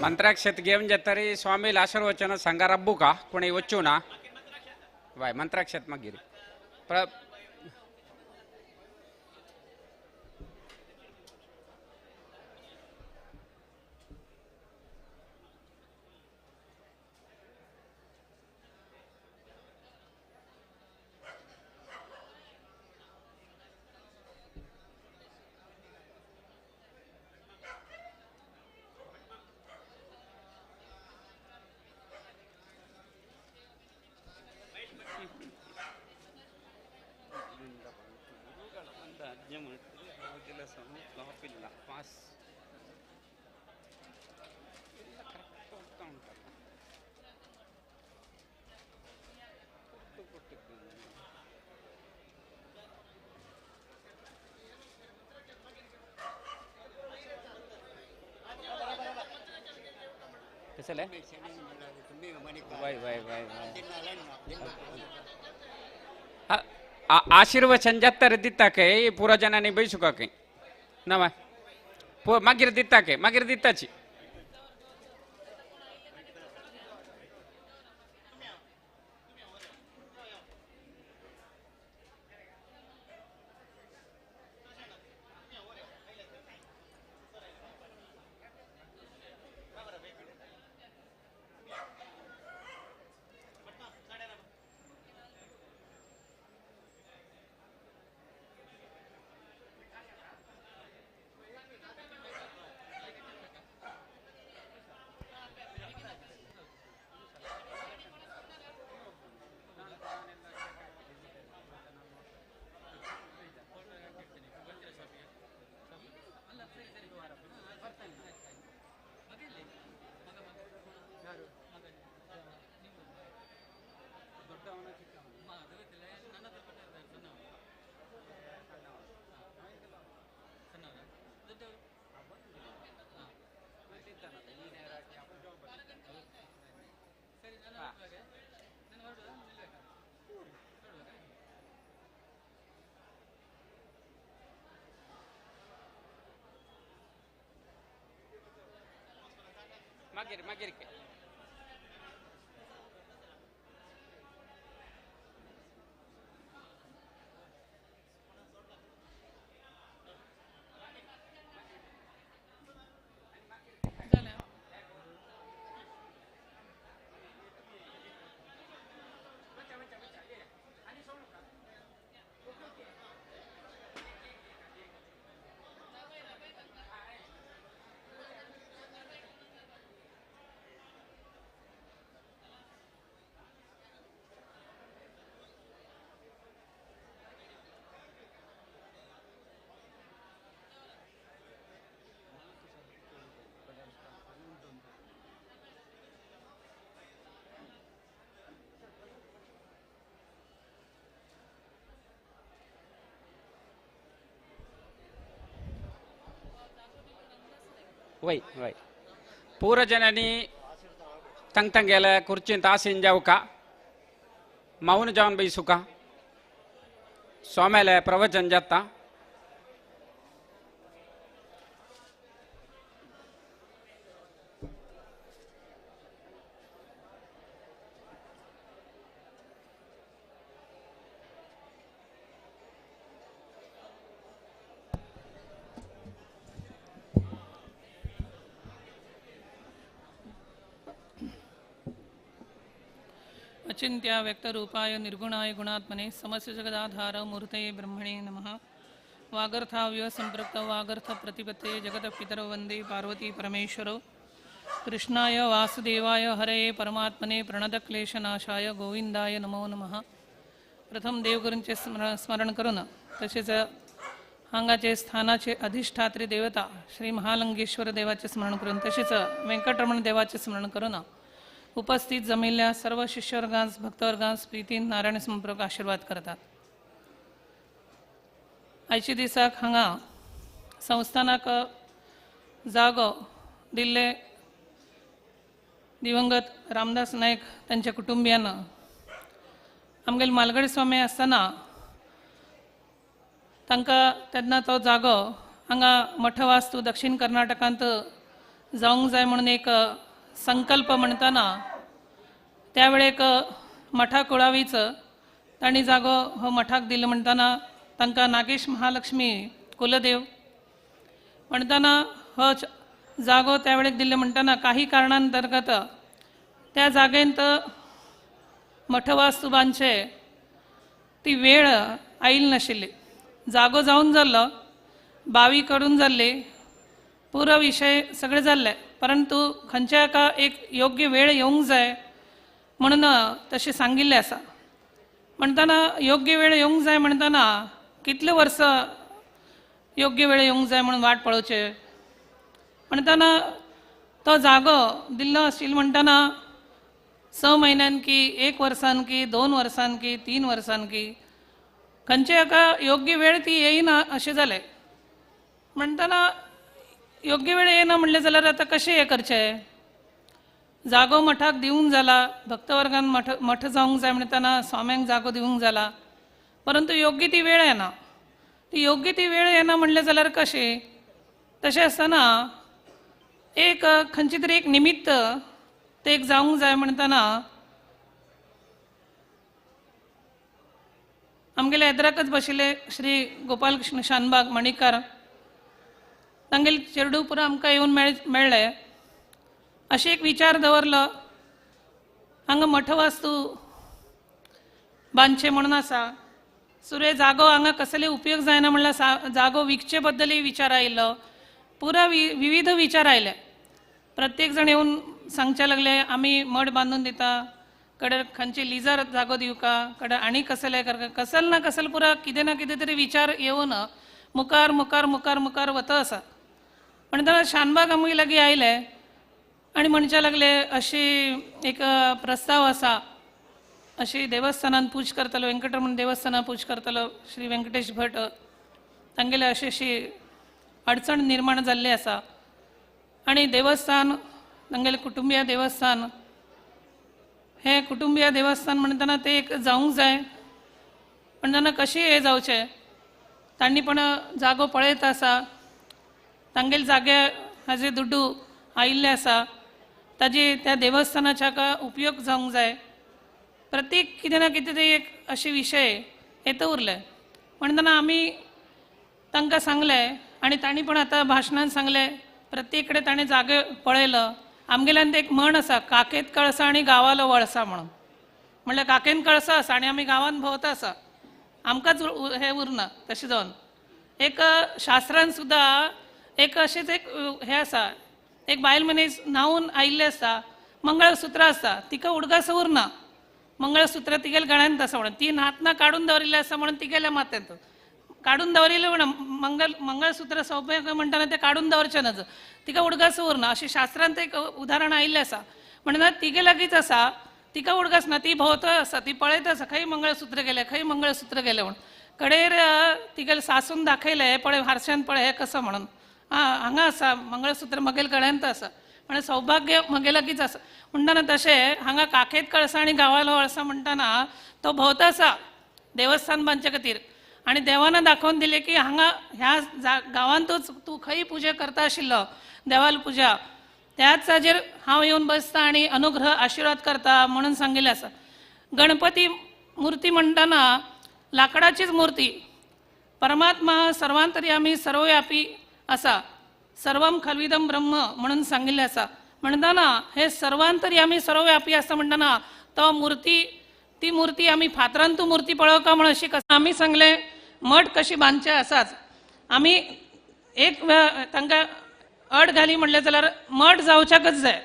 मंत्राक्षत घेऊन जातारी स्वामीला आशीर्वचन सांगा रब्बू का कोणी वच्चू ना वाय मंत्राक्षत मग गिरी कसले वाय वाय वाय आशीर्वचन जात्तर दित्ताके पुरा जनानी बैसुकाके नवा मागीर दित्ताके मागीर दित्ताची मागीर मागीर वय वय पूरजनानी तंग तंगेला खुर्चीन तासीन जाऊ का मौन जाऊन बैसू का स्वाम्याला प्रवचन जाता अचिंत्य व्यक्तरूपाय निर्गुणाय गुणात्मने समस्य जगदाधार मूर्तये ब्रह्मणे नमः वागर्थाव्य संपृक्त वागर्थ प्रतिपत्ते जगत पितर वंदे पार्वती परमेश्वरो कृष्णाय वासुदेवाय हरये परमात्मने प्रणतक्लेशनाशाय गोविंदाय नमो नमः. प्रथम देवगुरूंचे स्मरण करून तसेच हांगाचे स्थानाचे अधिष्ठात्री देवता श्री महालंगेश्वर देवाचे स्मरण करून तसेच व्यंकटरमण देवाचे स्मरण करून उपस्थित जमिल्ल्या सर्व शिष्यवर्गांस भक्तवर्गांस प्रीतीन नारायण संपर्क आशीर्वाद करतात. आयच्या दिसाक हांगा संस्थानाक जागो दिल्ले दिवंगत रामदास नायक तांच्या कुटुंबियान आमगेले मालगडे स्वामी आसतना तांकां तेन्ना तो जागो हांगा मठ वास्तू दक्षिण कर्नाटकांत जावंक जाय म्हणून एक संकल्प म्हणटाना त्यावेळेक मठा कुळावीच तांणी जागो हो मठाक दिलो म्हणटाना तांकां नागेश महालक्ष्मी कुलदेव म्हणटाना हो जागो त्या वेळेक दिल्ले म्हणटाना काही कारणांतर्गत त्या जागेंत मठवास्तू बांदचे ती वेळ आयिल्ली नाशिल्ली. जागो जावन जाल्लो, बावी करून जाल्ली, पुरो विशय सगळे जाल्ले, परंतु खंयच्या एका एक योग्य वेळ येवंक जाय म्हणून तशें सांगिल्लें आसा. म्हणटाना योग्य वेळ येवंक जाय म्हणटाना कितले वर्स योग्य वेळ येवंक जाय म्हणून वाट पळोवचे म्हणटाना तो जागो दिल्लो आशिल्लो म्हणटाना 6 म्हयन्यान की 1 वर्सान की 2 वर्सान की 3 वर्सान की खंयचे एका योग्य वेळ ती येयना अशें जालें. म्हणटाना योग्य वेळ येना म्हणलें जाल्यार आतां कशें हें करचें. जागो मठाक दिवंक जाला, भक्तवर्गान मठ जावंक जाय म्हणटाना स्वाम्यांक जागो दिवंक जाला, परंतु योग्य ती वेळ येना. ती योग्य ती वेळ येना म्हणलें जाल्यार कशें. तशें आसतना एक खंयची तरी एक निमित्त ते एक जावंक जाय म्हणटाना आमगेले येद्राकच बशिल्ले श्री गोपाल कृष्ण शानबाग मणिकार तांगेले चेडू पुरो आमकां येवन मेळ्ळे. अशें एक विचार दवरलो, हांगा मठवास्तू बांदचे म्हणून आसा, सुरे जागो हांगा कसले उपयोग जायना म्हणल्यार जागो विकचे बद्दलय विचार आयिल्लो, पुरो विविध विचार आयले. प्रत्येक जण येवन सांगचे लागले आमी मठ बांदून दिता, कडे खंयचे लिजार जागो दिवका, कडे आनी कसले करता, कसल ना कसल पुरो कितें ना कितें तरी विचार येवन मुखार मुखार मुखार मुखार वता आसा. म्हणटना शानबाग आमगे लागीं आयले आनी म्हणचे लागले अशी एक प्रस्ताव आसा, अशी देवस्थानान पूज करतलो, वेंकटरमण देवस्थानान पूज करतलो श्री व्यंकटेश भट, तांगेले अशी अडचण निर्माण जाल्ली आसा आनी देवस्थान तांगेले कुटुंबीय देवस्थान हे कुटुंबीय देवस्थान म्हणटना ते एक जावंक जाय म्हणटना कशें हें जावचें. तांणी पण जागो पळयत आसा, तांगेले जागे हाजे दुड्डू आयिल्ले आसा, ताजे त्या देवस्थानाच्या उपयोग जावंक जाय. प्रत्येक कितें ना कितें तरी एक अशे विशय येता उरले म्हणटना आमी तांकां सांगलें आनी तांणी पण आतां भाशणान सांगलें, प्रत्येक कडेन ताणें जागे पळयलो. आमगेल्यान एक म्हण आसा, काकेत कळसा आनी गांवालो वळसा म्हणून. म्हणल्यार काकेन कळसा आसा आनी आमी गांवान भोंवता आसा, आमकांच हें उरना. तशें जावन एक शास्त्रान सुद्दां एक अशेंच एक हें आसा, एक बायल मनीस न्हांवून आयिल्ले आसता, मंगळसूत्र आसता, तिका उडगास उरना, मंगळसूत्र तिगेल्या गळ्यांत आसा म्हणून, ती न्हातना काडून दवरिल्लें आसा म्हणून तिगेल्या माथ्यांत काडून दवरिल्लें म्हणून मंगळसूत्र सोंपें म्हणटाना तें काडून दवरचें नज, तिका उडगास उरना. अशें शास्त्रांत एक उदाहरण आयिल्लें आसा. म्हणटा तिगे लागींच आसा, तिका उडगास ना, ती भोंवता आसा, ती पळयता आसा खंय मंगळसूत्र गेलें खंय मंगळसूत्र गेलें म्हणून. कडेर तिगेलें सासून दाखयलें, पळय हारश्यान पळय हें कसं म्हणून, हांगा आसा मंगळसूत्र म्हगेल्या गळ्यांत आसा, म्हणजे सौभाग्य म्हगे लागींच आसा. म्हणटाना तशें हांगा काखेत कळसा आनी गांवालो वळसा म्हणटाना तो भोंवता आसा देवस्थान बांदचे खातीर आनी देवान दाखोवन दिलें की हांगा ह्या गांवांतूच तूं खंय पुजा करता आशिल्लो देवाल पुजा, त्याच हाजेर हांव येवन बसता आनी अनुग्रह आशिर्वाद करता म्हणून सांगिल्लें आसा. गणपती मुर्ती म्हणटाना लाकडाचीच मुर्ती, परमात्मा सर्वांतर्यामी सर्वव्यापी आसा, सर्वम खल्विदम ब्रह्म म्हणून सांगिल्लें आसा. म्हणटाना हे सर्वांतर्यामी सर्वव्यापी आसा म्हणटाना तो मुर्ती, ती मुर्ती आमी फातरांतू मुर्ती पळोवका म्हणून अशी कसं आमी सांगलें मठ कशी बांदचे आसाच. आमी एक तांकां अट घाली म्हणलें जाल्यार मठ जावच्याकच जाय.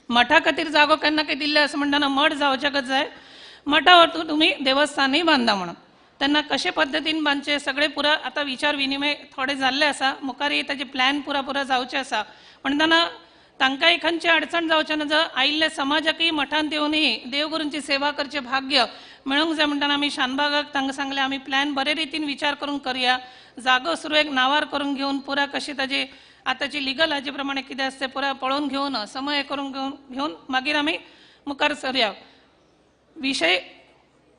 मठा खातीर जागो केन्ना कितें दिल्ले आसा म्हणटाना मठ जावच्याकच जाय. मठा वरतून तुमी देवस्थानय बांदा म्हणून. तेन्ना कशे पद्दतीन बांदचे सगळे पुरा आतां विचार विनिमय थोडे जाल्ले आसा, मुखारय ताजे प्लॅन पुरा जावचे आसा. म्हणटाना तांकांय खंयची अडचण जावचें ना, जर आयिल्ल्या समाजाकय मठांत येवनय देवगुरूंची सेवा करचें भाग्य मेळोंक जाय म्हणटाना आमी शानबागाक तांकां सांगलें आमी प्लॅन बरे रितीन विचार करून करया, जागो सुरवेक नांवार करून घेवन पुरा कशी ताजी आतांची लिगल हाजे प्रमाणे कितें आसता तें पुरा पळोवन घेवन समय करून घेवन मागीर आमी मुखार सरया. विशय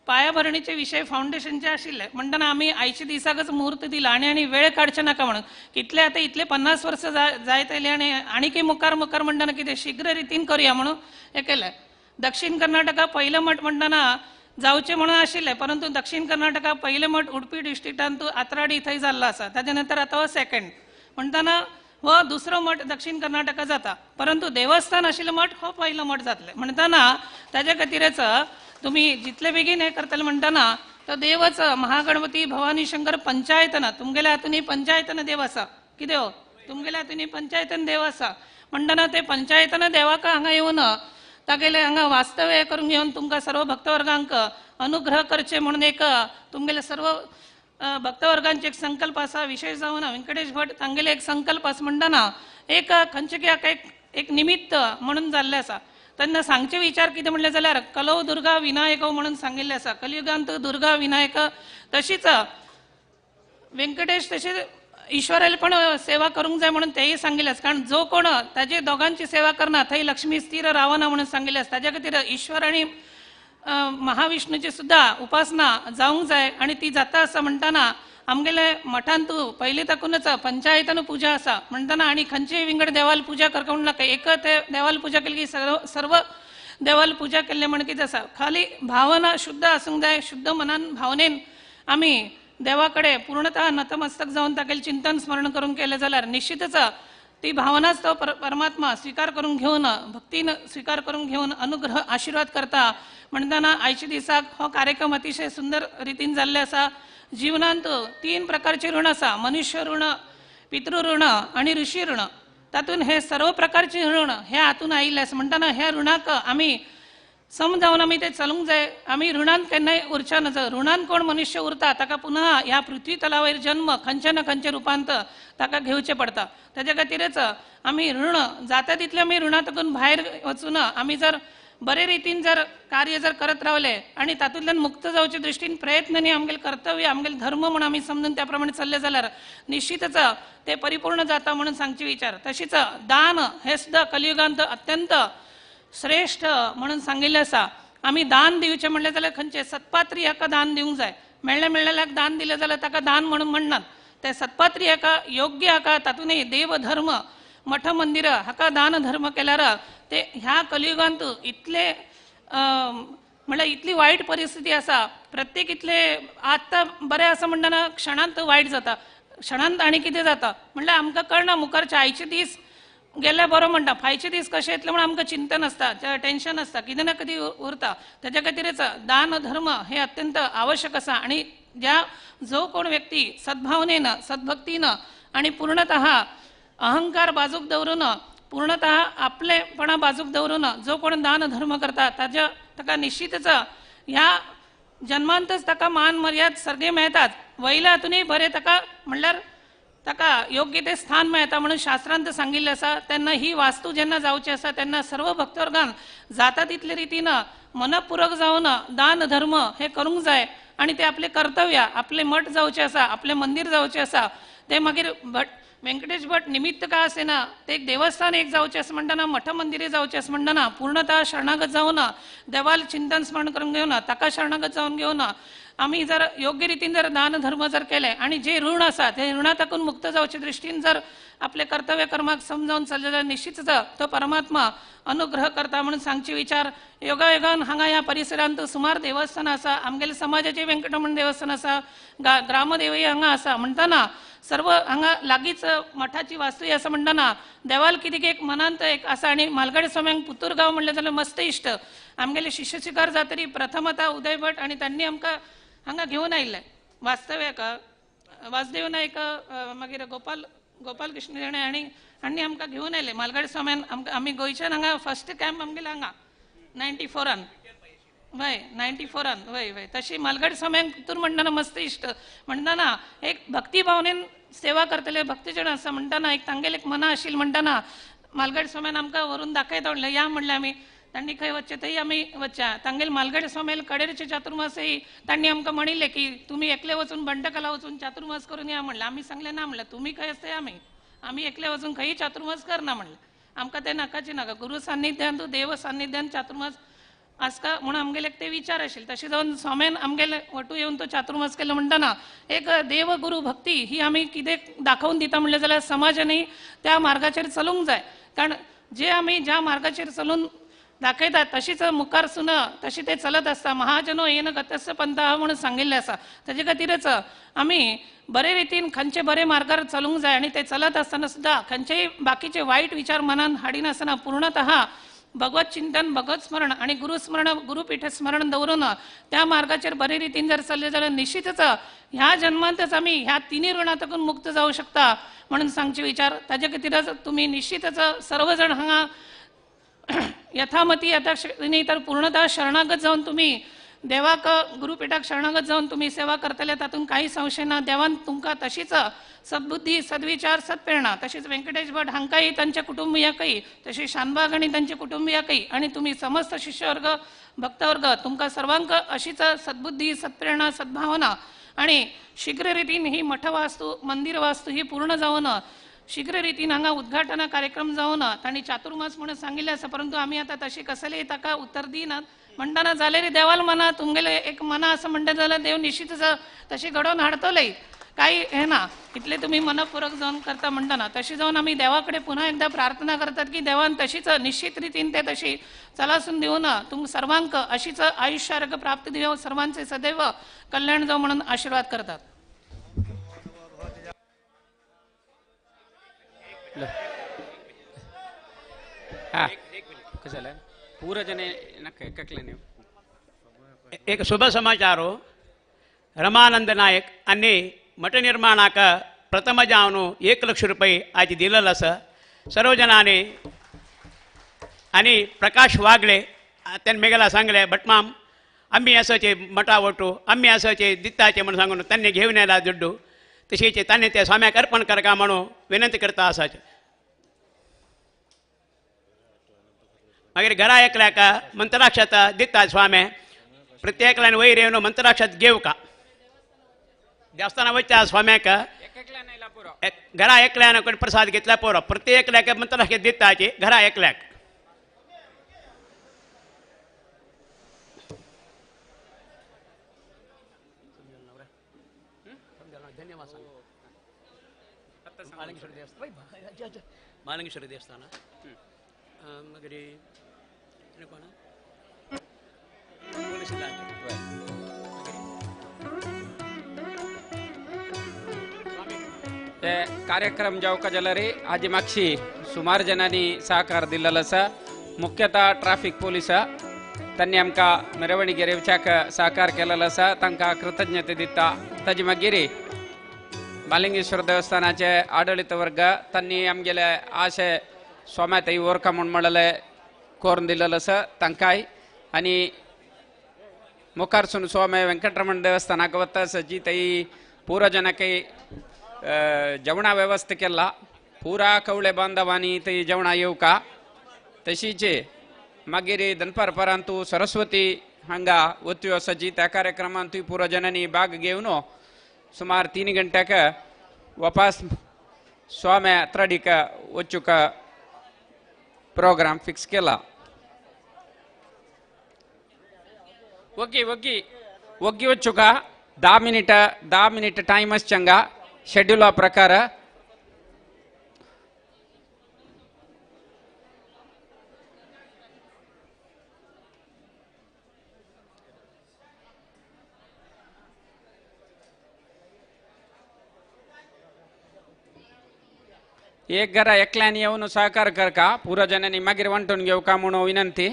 पायाभरणीचे विषय फाउंडेशनचे आशिल्ले म्हणटना आमी आयच्या दिसाकच मुहूर्त दिला आणि वेळ काडचे नाका म्हणून कितले आता इतले 50 वर्स जायत आयली आणखी मुखार मुखार म्हणटना कितें शीघ्र रितीन करूया म्हणून हे केलें. दक्षिण कर्नाटका पहिलं मठ म्हणटना जावचें म्हणून आशिल्लें, परंतु दक्षिण कर्नाटका पहिलें मठ उडपी डिस्ट्रिक्टांत आत्राडी थंय जाल्लो आसा. ताजे नंतर आतां हो सेकंड म्हणटना हो दुसरो मठ दक्षिण कर्नाटका जाता, परंतु देवस्थान आशिल्लो मठ हो पयलो मठ जातले. म्हणटना ताजे खातीरच तुम्ही जितले बेगीन हे करतले म्हणटना तो देवच महागणपती भवानी शंकर पंचायतन तुमगेल्या हातून पंचायतन देव आसा. कितें हो तुमगेल्या हातून पंचायतन देव आसा म्हणटना ते पंचायतन देवाक हांगा येवन तागेले हांगा वास्तव हे करून येवन तुमकां सर्व भक्तवर्गांक अनुग्रह करचे म्हणून एक तुमगेले सर्व भक्तवर्गांचे एक संकल्प आसा. विशेष जावन व्यंकटेश भट तांगेले एक संकल्प आसा म्हणटना एक खंयचे की एक निमित्त म्हणून जाल्लें आसा. तेन्ना सांगचे विचार कितें म्हणले जाल्यार कलो दुर्गा विनायक म्हणून सांगिल्लें आसा. कलियुगांत दुर्गा विनायक तशीच व्यंकटेश तशें ईश्वराली पण सेवा करूंक जाय म्हणून तेही सांगिल्लें आसा. कारण जो कोण ताजे दोगांची सेवा करना थंय लक्ष्मी स्थिर रावना म्हणून सांगिल्लें आसा. ताज्या खातीर ईश्वर आनी महाविष्णूची सुद्धा उपासना जावंक जाय आणि ती जाता आसा म्हणटना आमगेले मठांत पयलीं ताकूनच पंचायतन पुजा आसा म्हणटना आणि खंयचेय विंगड देवाल पुजा करता म्हणून नाका. एक ते देवाल पुजा केली की सर्व देवाल पुजा केल्ले म्हण कितें आसा. खाली भावना शुद्ध आसूंक जाय. शुद्ध मनान भावनेन आमी देवा कडेन पूर्णतः नतमस्तक जावन तागेलें चिंतन स्मरण करून केलें जाल्यार निश्चितच ती भावनाच तो परमात्मा स्वीकार करून घेवन भक्तीन स्वीकार करून घेवन अनुग्रह आशीर्वाद करता. म्हणटना आयच्या दिसाक हो कार्यक्रम अतिशय सुंदर रितीन जाल्ले आसा. जीवनांत 3 प्रकारचे ऋण आसा. मनुष्य ऋण, पितृ ऋण आणि ऋषी ऋण. तातूंत हे सर्व प्रकारचे ऋण हे हातून आयिल्ले आसा. म्हणटना ह्या ऋणाक आमी समजावन आमी ते चलूंक जाय. आमी ऋणान केन्नाय उरच्या नजर. ऋणान कोण मनुष्य उरता ताका पुन्हा ह्या पृथ्वी तलावयर जन्म खंयच्या ना खंयच्या रुपांत ताका घेवचें पडटा. ताज्या खातीरच आमी ऋण जाता तितले आमी ऋणांतून भायर वचून आमी जर बरे रितीन जर कार्य जर करत रावले आणि तातूंतल्यान मुक्त जावचे दृश्टीन प्रयत्न न्ही आमगेले कर्तव्य आमगेले धर्म म्हणून आमी समजून त्या प्रमाणे चल्ले जाल्यार निश्चितच ते परिपूर्ण जाता म्हणून सांगचे विचार. तशीच दान हे सुद्धा कलियुगांत अत्यंत श्रेष्ठ म्हणून सांगिल्लें आसा. आमी दान दिवचें म्हणलें जाल्यार खंयचें सत्पात्री हाका दान दिवंक जाय. मेळ्ळेल्याक दान दिलें जाल्यार ताका दान म्हणून म्हणनात. ते सत्पात्री हाका योग्य हाका तातूंतय देव धर्म मठ मंदिर हाका दान धर्म केल्यार ते ह्या कलियुगांत इतले म्हणल्यार इतली वायट परिस्थिती आसा. प्रत्येक इतले आतां बरें आसा म्हणटना क्षणांत वायट जाता. क्षणांत आनी कितें जाता म्हणल्यार आमकां कळना मुखारचे आयचे दीस गेल्यार बरो म्हणटा फायचे दीस कशे येतले म्हणून आमकां चिंतन आसता, टेन्शन आसता, कितें ना कितें उरता. ताच्या खातीरच दान धर्म हे अत्यंत आवश्यक आसा. आणि जो कोण व्यक्ती सद्भावनेन सद्भक्तीन आणि पूर्णतः अहंकार बाजूक दवरून पूर्णतः आपलेपणा बाजूक दवरून जो कोण दान धर्म करता ताका निश्चितच ह्या जन्मांतच ताका मान मर्याद सगळे मेळतात. वयल्या हातूनय बरें ताका म्हणल्यार ताका योग्य ते स्थान मेळटा म्हणून शास्त्रांत सांगिल्लें आसा. तेन्ना ही वास्तू जेन्ना जावची आसा तेन्ना सर्व भक्तवर्गान जाता तितले रितीन मनपूरक जावन दान धर्म हे करूंक जाय. आणि ते आपले कर्तव्य आपले मठ जावचे आसा, आपले मंदिर जावचे आसा. ते मागीर व्यंकटेश भट निमित्त का असेना ते एक देवस्थान एक जावचे असं म्हणटना मठ मंदिरे जावचे असं म्हणटना पूर्णतः शरणागत जावन देवाल चिंतन स्मरण करून घेवन ताका शरणागत जावन घेवन आमी जर योग्य रितीन जर दान धर्म जर केले आणि जे ऋण आसा ते ऋणाताकून मुक्त जावचे दृष्टीन जर आपले कर्तव्य कर्माक समजावून चल्ले जाल्यार निश्चितच तो परमात्मा अनुग्रह करता म्हणून सांगचे विचार. योगायोगान हांगा ह्या परिसरांत सुमार देवस्थान आसा. आमगेले समाजाचे व्यंकटरमण देवस्थान आसा, ग्रामदेवई हांगा आसा. म्हणटना सर्व हांगा लागींच मठाची वास्तूय आसा. म्हणटना देवाल कितें एक मनांत एक आसा. आणि म्हालगडे स्वाम्यांक पुतूर गांव म्हणलें जाल्यार मस्त इश्ट. आमगेले शिष्य शिकार जातरी प्रथम आता उदय भट आणि त्यांनी आमकां हांगा घेवन आयिल्ले. वास्तव्याक वासुदेव नायक मागीर गोपाल कृष्ण जाणे आनी आमकां घेवन आयले. म्हालगडे स्वाम्यान आमी गोंयच्यान हांगा फर्स्ट कॅम्प आमगेले हांगा 94 वय 94 वय तशी म्हालगडे स्वाम्यांक पुतूर म्हणटना मस्त इश्ट. म्हणटना एक भक्ती भावनेन सेवा करतले भक्तजन आसा. म्हणटना एक तांगेले एक मना आशिल्ली. म्हणटना म्हालगडे स्वाम्यान आमकां व्हरून दाखयता म्हणलें या म्हणलें आमी. तांणी खंय वच्चे थंय आमी वच्चा. तांगेले म्हालगडे स्वाम्याले कडेरचे चातुर्मासय तांणी आमकां म्हणिल्लें की तुमी एकले वचून बंटकला वचून चातुर्मास करून या म्हणलें. आमी सांगलें ना म्हणलें तुमी खंय आसता आमी एकले वचून खंय चातुर्मास करना म्हणलें. आमकां ते नाकाचे नाका. गुरू सान्निध्यान देव सान्निध्यान चातुर्मास आसका म्हणून आमगेले ते विचार आशिल्ले. तशें जावन स्वाम्यान आमगेले वटू येवन तो चातुर्मास केलो म्हणटना एक देव गुरू भक्ती ही आमी कितें दाखोवन दिता म्हणलें जाल्यार समाजांनी त्या मार्गाचेर चलूंक जाय. कारण जे आमी ज्या मार्गाचेर चलून दाखयतात तशीच मुखार सुना तशी ते चलत आसता. महाजनो येन गतस्य पंथा म्हणून सांगिल्लें आसा. ताजे खातीरच आमी बरे रितीन खंयचे बरे मार्गार चलूंक जाय आनी ते चलत आसतना सुद्दां खंयचेय बाकीचे वायट विचार मनान हाडिनासतना पूर्णतः भगवत चिंतन भगवत स्मरण आणि गुरुस्मरण गुरुपीठ स्मरण दवरून त्या मार्गाचेर बरे रितीन जर चल्ले जाल्यार निश्चितच ह्या जन्मांतच आमी ह्या तिन्ही ऋणातून मुक्त जावं शकता म्हणून सांगचे विचार. ताजे खातीरच तुमी निश्चितच सर्व जण हांगा यथामती यथाशक्तीने तर पूर्णतः शरणागत जावन तुम्ही देवाक गुरुपीठाक शरणागत जावन तुम्ही सेवा करतले तातूंत काही संशय ना. देवान तुमकां तशीच सद्बुद्धी सद्विचार सत्प्रेरणा तशीच व्यंकटेश भट हांकांय तांच्या कुटुंबियाकय तशी शानबाग आणि तांच्या कुटुंबियाकय आणि तुम्ही समस्त शिष्यवर्ग भक्तवर्ग तुमकां सर्वांक अशीच सद्बुद्धी सत्प्रेरणा सद्भावना आणि शीघ्र रितीन ही मठ वास्तू मंदिर वास्तू ही पूर्ण जावन शीघ्र रितीन हांगा उद्घाटना कार्यक्रम जावन तांणी चातुर्मास म्हणून सांगिल्लें आसा. परंतु आमी आतां तशी कसलेय ताका उत्तर दिनात म्हणटना जाल्यार देवाल मना तुमगेले एक मना असं म्हणटा जाल्यार देव निश्चितच तशी घडोवन हाडतले. काही हे ना इतले तुम्ही मनपूर्वक जावन करता म्हणटना तशी जावन आमी देवा कडेन पुन्हा एकदा प्रार्थना करतात की देवान तशीच निश्चित रितीन ते तशी चलासून दिवन तुमकां सर्वांक अशीच आयुष्य आरोग्य प्राप्त दिवं सर्वांचे सदैव कल्याण जावं म्हणून आशीर्वाद करतात. हा कसं झालं पूरजने नक्की ककले ನೀವು एक शुभ समाचार रमानंद नायक आणि मठ निर्माणाक प्रथम जावन 1 लाख रुपये आज दिलेलं असं सर्व जणांनी आणि प्रकाश वागले त्यांनी मेघाला सांगले भटमाम आम्ही असंचे मठा वटू आम्ही असंचे दित्ताचे म्हणून सांगून त्यांनी घेऊन यायला दुड्डू तशीचे त्यांनी ते स्वाम्याक अर्पण करका म्हणून विनंती करता असाच. मागीर घरा एकल्याक मंत्राक्षत दिता स्वामी प्रत्येकल्यान वयर येवन मंत्राक्षत घेऊ का देवस्थाना वयच्या स्वाम्याक घरा एकल्यान कोण प्रसाद घेतला पोरो प्रत्येकल्याक मंत्राक्षत दिताचे घरा एकल्याक. ಮಾಲಿಂಗೇಶ್ವರ ದೇವಸ್ಥಾನ ಮಗರಿ ಪೊಲೀಸ್ ಇಲಾಖೆ ते कार्यक्रम जावका जाल्यार हाजे मागशी सुमार जणांनी सहकार दिलेलो आसा. मुख्यतः ट्रॅफिक पोलीस त्यांनी आमकां मेरवणीक येवच्याक सहकार केलेलो आसा तांकां कृतज्ञते दिता. ताजे मागीर मालिंगेश्वर देवस्थानाचे आडळीत वर्ग त्यांनी आमगेले आशे स्वाम्याताई ओरका म्हूण म्हणलेले करून दिलेलो आसा तांकांय आनी मुखारसून स्वामी वेंकटरमण देवस्थानाक वता जी ताई पुरोजनाकय जेवणा व्यवस्था केला पुरा कवळे बांधवांनी थंय जेवणा येवका. तशीच मागीर दनपार परांतू सरस्वती हांगा वत्यो आसाची त्या कार्यक्रमांत पुरोजनांनी भाग घेवन सुमार 3 गंट्याक वापस स्वाम्या त्राडीक वचूक प्रोग्राम फिक्स केला. ಒಗ್ಗಿ ಒಗ್ಗಿ ಒಗ್ಗಿ వచ్చుక 10 ಮಿನಿಟ್ ಟೈಮ್ ಅಷ್ಟಂಗ ಶೆಡ್ಯೂಲ್ ಪ್ರಕಾರ एक घरा एकल्याने येऊन सहकार कर का पुरोजनांनी मागीर वांटून घेऊ का म्हणून विनंती.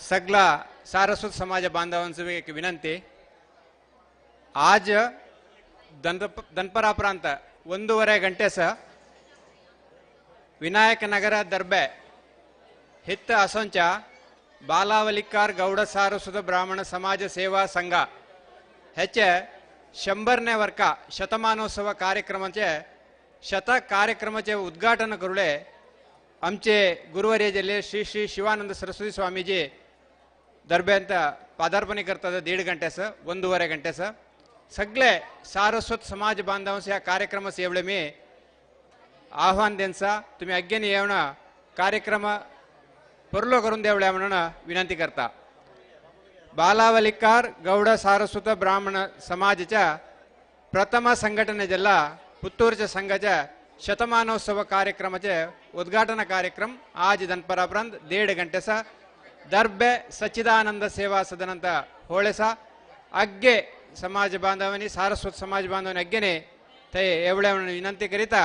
सगळा सारस्वत समाज बांधवांचं एक विनंती, आज दनपरा प्रांत 1:30 ಗಂಟೆಸ ವಿನಾಯಕ ನಗರ ದರ್ಬೆ ಹಿತ್ತ असोंच बालावलिकार गौड सारस्वत ब्राह्मण समाज सेवा संघ ह्याचे 100ನೇ वर्ष शतमानोत्सव कार्यक्रमाचे कार्यक्रमाचे उद्घाटन करूले आमचे गुरुवर्य जिल्हे श्री श्री शिवानंद सरस्वती स्वामीजी दरब्यांत पदार्पणे करतात 1:30 ಗಂಟೆಸ 1:30 ಗಂಟೆಸ सगळे सारस्वत समाज बांधवांस ह्या कार्यक्रमास येवळे मी आव्हान देनसा तुम्ही अग्गेन येवण कार्यक्रम परलो करून देवळ्या म्हणून विनंती करता. बालावलिकार गौड सारस्वत ब्राह्मण समाजाच्या प्रथम संघटने जिल्हा पुत्तूरच्या संघाच्या शतमानोत्सव कार्यक्रमाचे उद्घाटन कार्यक्रम आज दनपरापर्यंत 1:30 ಗಂಟೆಸ दर्बे सच्चिदानंद सेवा सदन ಅಂತ होळेसा अग्गे समाज बांधवांनी सारस्वत समाज बांधवांनी अग्गेने थै एवढ्या विनंती करिता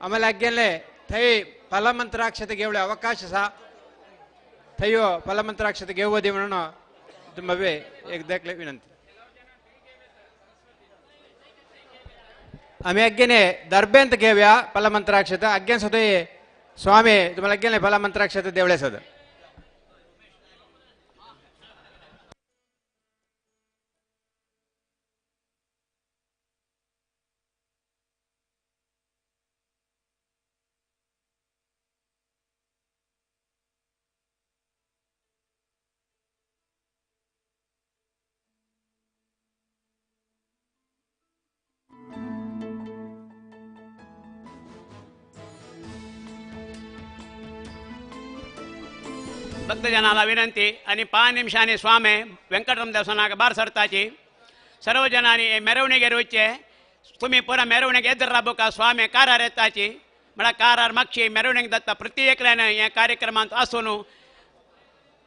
आम्हाला अग्गेले थै फलमंत्राक्षते घेवळे अवकाश सा थैयो फलमंत्राक्षते घेवदी म्हणून तुम्ही एकदा विनंती. आम्ही अग्गेने दर्बेंत घेऊया फलमंत्राक्षते अग्गेन सुद्धा स्वामी तुम्हाला अग्गेने फलमंत्राक्षते देवळे सद. भक्तजनाला विनंती आणि 5 निमिषांनी स्वामी व्यंकटरमण देवस्थानाक बार सरताची सर्व जणांनी मेरवणुकीर वच्चे तुम्ही पुरा मेरवणूक एदर राबोका स्वामी कारार येताची म्हळ्यार कारार मागची मेरवणूक जाता प्रति एकल्यान हे कार्यक्रमांत आसून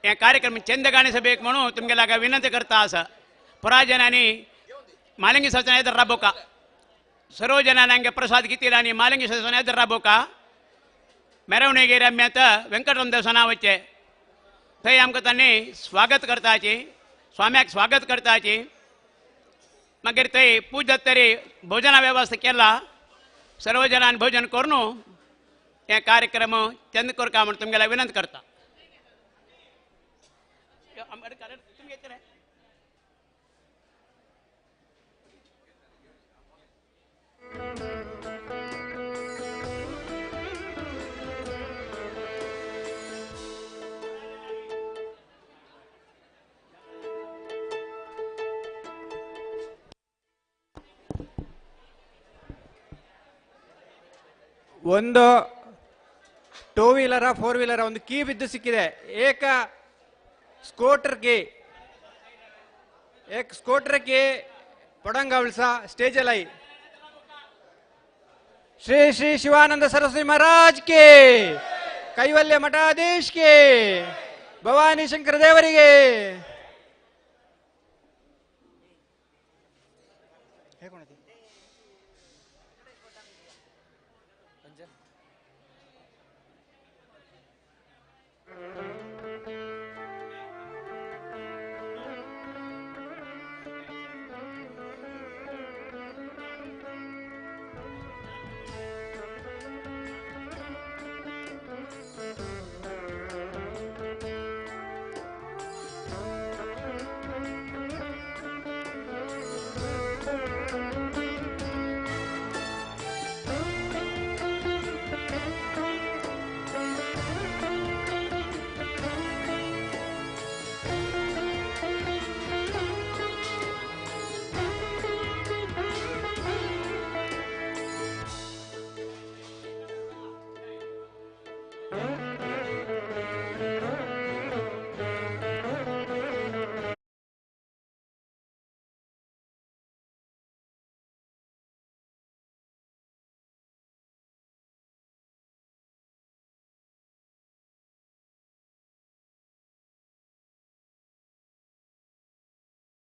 हे कार्यक्रम चंद गाणिसबेक म्हणून तुमगे लागा विनंती करता आसा. पुरा जणांनी मालिंगी सचना एदर राबोका सर्व जणांनी हंगे प्रसाद घेतील आणि मालिंगी सचना एदर राबोका मेरवणुकीर आमी आतां व्यंकटरमण देवस्थाना वच्चे थंय आमकां तांणी स्वागत करताची स्वाम्याक स्वागत करताची मागीर थंय पूज जातरी भोजना वेवस्था केला सर्व जणांनी भोजन करून हे कार्यक्रम चंद करता म्हणून तुमगेला विनंती करता. ಒಂದು 2 ವೀಲರ 4 ವೀಲರ ಒಂದು ಕೀ ಬಿದ್ದು ಸಿಕ್ಕಿದೆ. ಏಕ ಸ್ಕೂಟರ್ ಗೆ ಪಡಂಗ ಉಳ್ಸ ಸ್ಟೇಜ್ ಅಲ್ಲಿ ಶ್ರೀ ಶ್ರೀ ಶಿವಾನಂದ सरस्वती महाराज के कैवल्य मठाधीश के भवानी शंकर देवरिगे